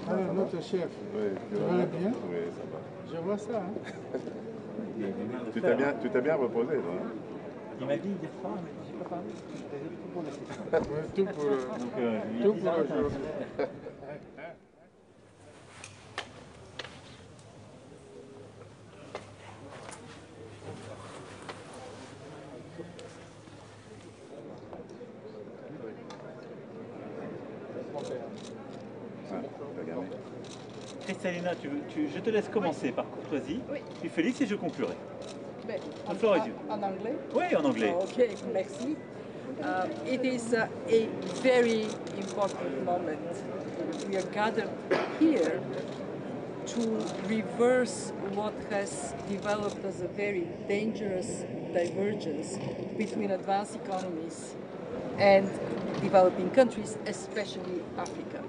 Alors, notre chef, Oui, tu vas bien? Oui, ça va. Je vois ça. Hein? Tu t'es bien reposé, toi, hein? Il m'a dit des fois, mais j'ai pas parlé. Désolé, tout pour le Ouais, tout pour, tout pour le jour. Kristalina, je te laisse commencer par courtoisie. Oui. Tu fais et je conclurai. Ben, Le floor is yours. en anglais? Oui, en anglais. Okay, merci. It is a very important moment. We are gathered here to reverse what has developed as a very dangerous divergence between advanced economies and developing countries, especially Africa.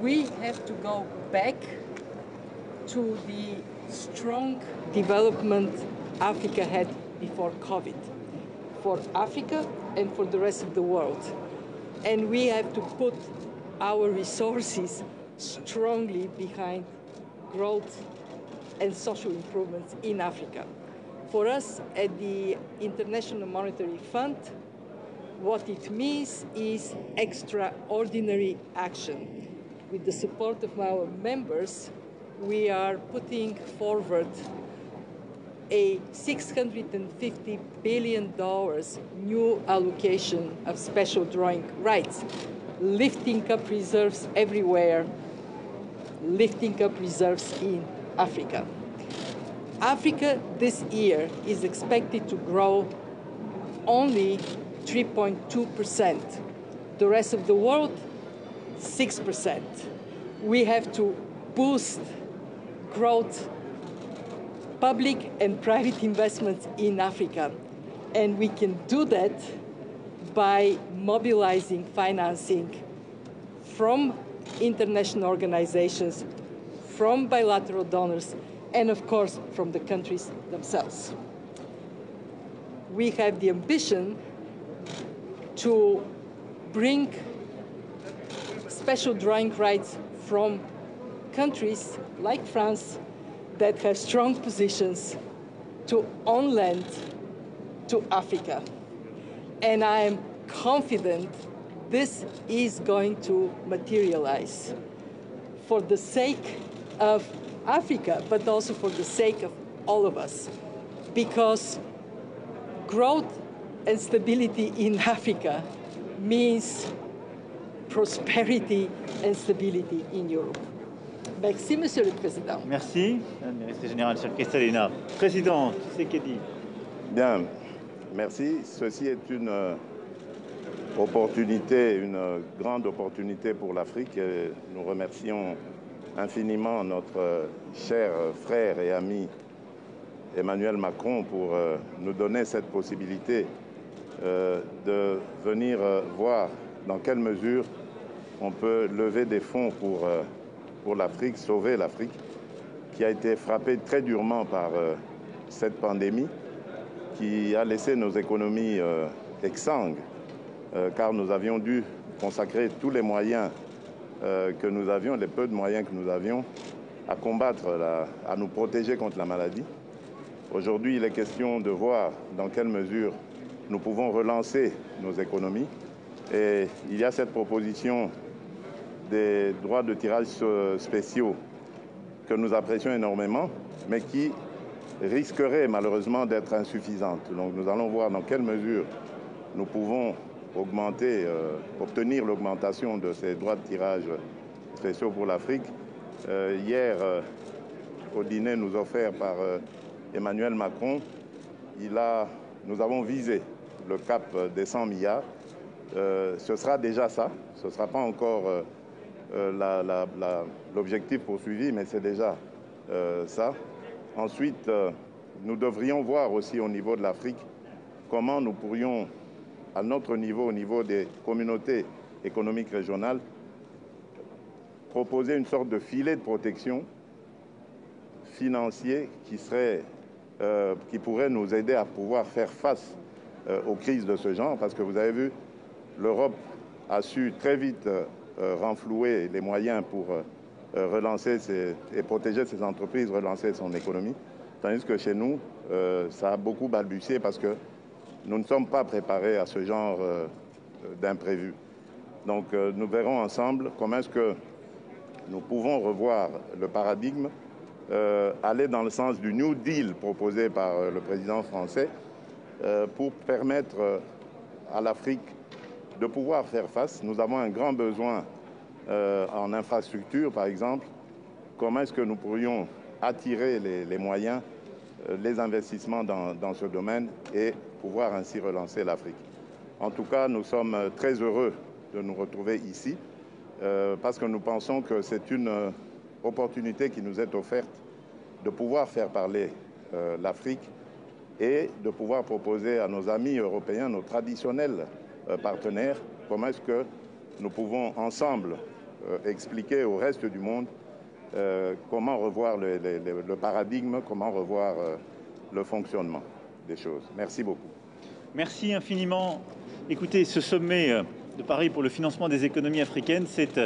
We have to go back to the strong development Africa had before COVID, for Africa and for the rest of the world. And we have to put our resources strongly behind growth and social improvements in Africa. For us at the International Monetary Fund, what it means is extraordinary action. With the support of our members, we are putting forward a $650 billion new allocation of special drawing rights, lifting up reserves everywhere, lifting up reserves in Africa. Africa this year is expected to grow only 3.2%. The rest of the world, 6%. We have to boost growth, public and private investments in Africa. And we can do that by mobilizing financing from international organizations, from bilateral donors, and of course, from the countries themselves. We have the ambition to bring special drawing rights from countries like France that have strong positions to on land to Africa. And I am confident this is going to materialize for the sake of Africa, but also for the sake of all of us, because growth and stability in Africa means prosperity and stability in Europe. Merci, Monsieur le Président. Merci, Ministre général, chère Kristalina. Président Tshisekedi. Bien, merci. Ceci est une opportunité, une grande opportunité pour l'Afrique. Nous remercions infiniment notre cher frère et ami Emmanuel Macron pour nous donner cette possibilité de venir voir dans quelle mesure on peut lever des fonds pour l'Afrique, sauver l'Afrique, qui a été frappée très durement par cette pandémie, qui a laissé nos économies exsangues, car nous avions dû consacrer tous les moyens que nous avions, les peu de moyens que nous avions, à combattre, à nous protéger contre la maladie. Aujourd'hui, il est question de voir dans quelle mesure nous pouvons relancer nos économies. Et il y a cette proposition des droits de tirage spéciaux que nous apprécions énormément, mais qui risquerait malheureusement d'être insuffisante. Donc nous allons voir dans quelle mesure nous pouvons augmenter, obtenir l'augmentation de ces droits de tirage spéciaux pour l'Afrique. Hier, au dîner nous offert par Emmanuel Macron, nous avons visé le cap des 100 milliards. Ce sera déjà ça, ce ne sera pas encore l'objectif poursuivi, mais c'est déjà ça. Ensuite, nous devrions voir aussi au niveau de l'Afrique comment nous pourrions, à notre niveau, au niveau des communautés économiques régionales, proposer une sorte de filet de protection financier qui pourrait nous aider à pouvoir faire face aux crises de ce genre, parce que vous avez vu, l'Europe a su très vite renflouer les moyens pour relancer et protéger ses entreprises, relancer son économie. Tandis que chez nous, ça a beaucoup balbutié parce que nous ne sommes pas préparés à ce genre d'imprévu. Donc nous verrons ensemble comment est-ce que nous pouvons revoir le paradigme, aller dans le sens du New Deal proposé par le président français pour permettre à l'Afrique de pouvoir faire face. Nous avons un grand besoin en infrastructure, par exemple. Comment est-ce que nous pourrions attirer les moyens, les investissements dans ce domaine et pouvoir ainsi relancer l'Afrique. En tout cas, nous sommes très heureux de nous retrouver ici parce que nous pensons que c'est une opportunité qui nous est offerte de pouvoir faire parler l'Afrique et de pouvoir proposer à nos amis européens, nos traditionnels partenaires, comment est-ce que nous pouvons ensemble expliquer au reste du monde comment revoir le paradigme, comment revoir le fonctionnement des choses. Merci beaucoup. Merci infiniment. Écoutez, ce sommet de Paris pour le financement des économies africaines, c'est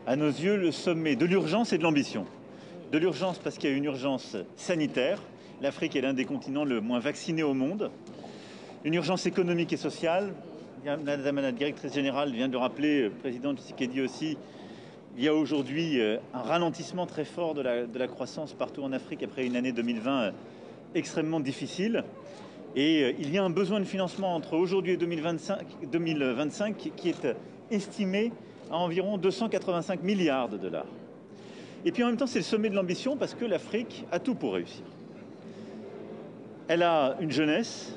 à nos yeux le sommet de l'urgence et de l'ambition. De l'urgence parce qu'il y a une urgence sanitaire. L'Afrique est l'un des continents le moins vaccinés au monde. Une urgence économique et sociale. Madame la directrice générale vient de le rappeler, le président Tshisekedi aussi. Il y a aujourd'hui un ralentissement très fort de la croissance partout en Afrique après une année 2020 extrêmement difficile. Et il y a un besoin de financement entre aujourd'hui et 2025 qui est estimé à environ 285 milliards de dollars. Et puis en même temps, c'est le sommet de l'ambition parce que l'Afrique a tout pour réussir. Elle a une jeunesse,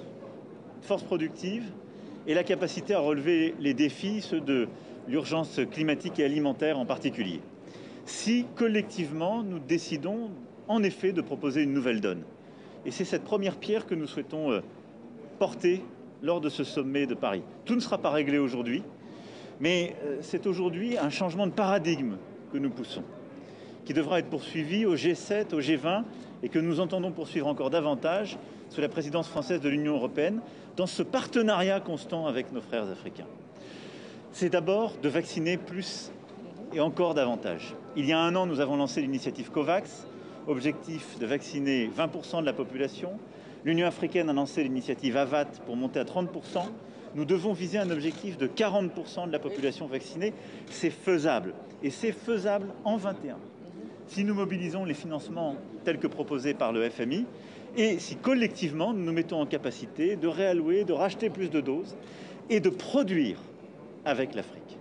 une force productive et la capacité à relever les défis, ceux de l'urgence climatique et alimentaire en particulier. Si collectivement, nous décidons en effet de proposer une nouvelle donne. Et c'est cette première pierre que nous souhaitons porter lors de ce sommet de Paris. Tout ne sera pas réglé aujourd'hui, mais c'est aujourd'hui un changement de paradigme que nous poussons, qui devra être poursuivi au G7, au G20, et que nous entendons poursuivre encore davantage sous la présidence française de l'Union européenne, dans ce partenariat constant avec nos frères africains. C'est d'abord de vacciner plus et encore davantage. Il y a un an, nous avons lancé l'initiative COVAX, objectif de vacciner 20% de la population. L'Union africaine a lancé l'initiative AVAT pour monter à 30%. Nous devons viser un objectif de 40% de la population vaccinée. C'est faisable. Et c'est faisable en 21. Si nous mobilisons les financements tels que proposés par le FMI et si collectivement nous nous mettons en capacité de réallouer, de racheter plus de doses et de produire avec l'Afrique.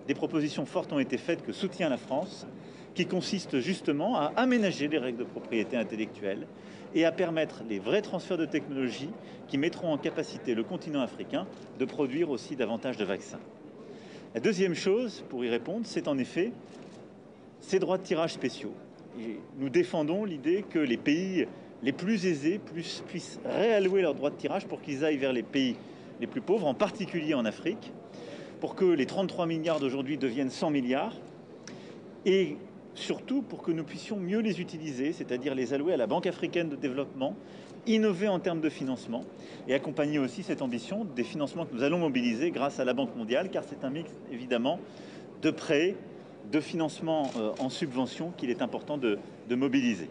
Des propositions fortes ont été faites que soutient la France, qui consistent justement à aménager les règles de propriété intellectuelle et à permettre les vrais transferts de technologies qui mettront en capacité le continent africain de produire aussi davantage de vaccins. La deuxième chose, pour y répondre, c'est en effet ces droits de tirage spéciaux. Et nous défendons l'idée que les pays les plus aisés puissent réallouer leurs droits de tirage pour qu'ils aillent vers les pays les plus pauvres, en particulier en Afrique, pour que les 33 milliards d'aujourd'hui deviennent 100 milliards et surtout pour que nous puissions mieux les utiliser, c'est-à-dire les allouer à la Banque africaine de développement, innover en termes de financement et accompagner aussi cette ambition des financements que nous allons mobiliser grâce à la Banque mondiale, car c'est un mix évidemment de prêts, de financement en subvention qu'il est important de mobiliser.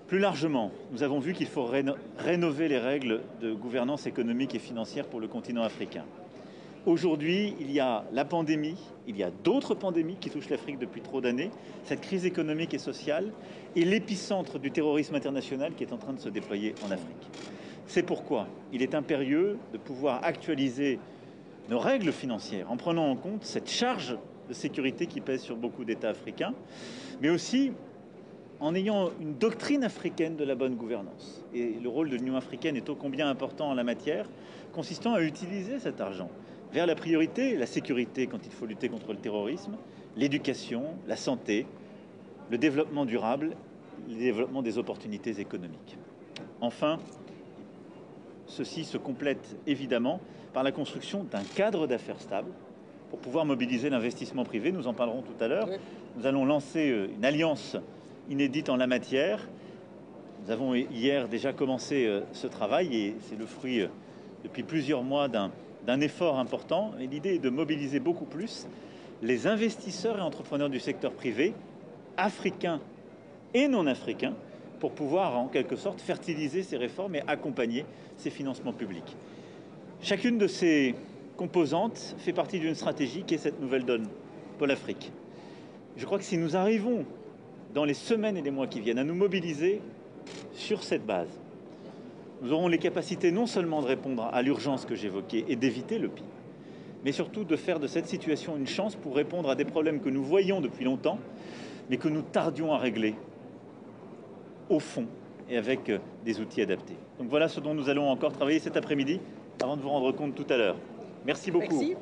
Plus largement, nous avons vu qu'il faut rénover les règles de gouvernance économique et financière pour le continent africain. Aujourd'hui, il y a la pandémie, il y a d'autres pandémies qui touchent l'Afrique depuis trop d'années, cette crise économique et sociale et l'épicentre du terrorisme international qui est en train de se déployer en Afrique. C'est pourquoi il est impérieux de pouvoir actualiser nos règles financières en prenant en compte cette charge de sécurité qui pèse sur beaucoup d'États africains, mais aussi en ayant une doctrine africaine de la bonne gouvernance. Et le rôle de l'Union africaine est ô combien important en la matière, consistant à utiliser cet argent vers la priorité, la sécurité quand il faut lutter contre le terrorisme, l'éducation, la santé, le développement durable, le développement des opportunités économiques. Enfin, ceci se complète évidemment par la construction d'un cadre d'affaires stable pour pouvoir mobiliser l'investissement privé. Nous en parlerons tout à l'heure. Nous allons lancer une alliance inédite en la matière. Nous avons hier déjà commencé ce travail et c'est le fruit depuis plusieurs mois d'un effort important. Et l'idée est de mobiliser beaucoup plus les investisseurs et entrepreneurs du secteur privé africains et non africains pour pouvoir en quelque sorte fertiliser ces réformes et accompagner ces financements publics. Chacune de ces composantes fait partie d'une stratégie qui est cette nouvelle donne pour l'Afrique. Je crois que si nous arrivons dans les semaines et les mois qui viennent à nous mobiliser sur cette base, nous aurons les capacités non seulement de répondre à l'urgence que j'évoquais et d'éviter le pire, mais surtout de faire de cette situation une chance pour répondre à des problèmes que nous voyons depuis longtemps, mais que nous tardions à régler au fond et avec des outils adaptés. Donc voilà ce dont nous allons encore travailler cet après-midi avant de vous rendre compte tout à l'heure. Merci beaucoup. Merci.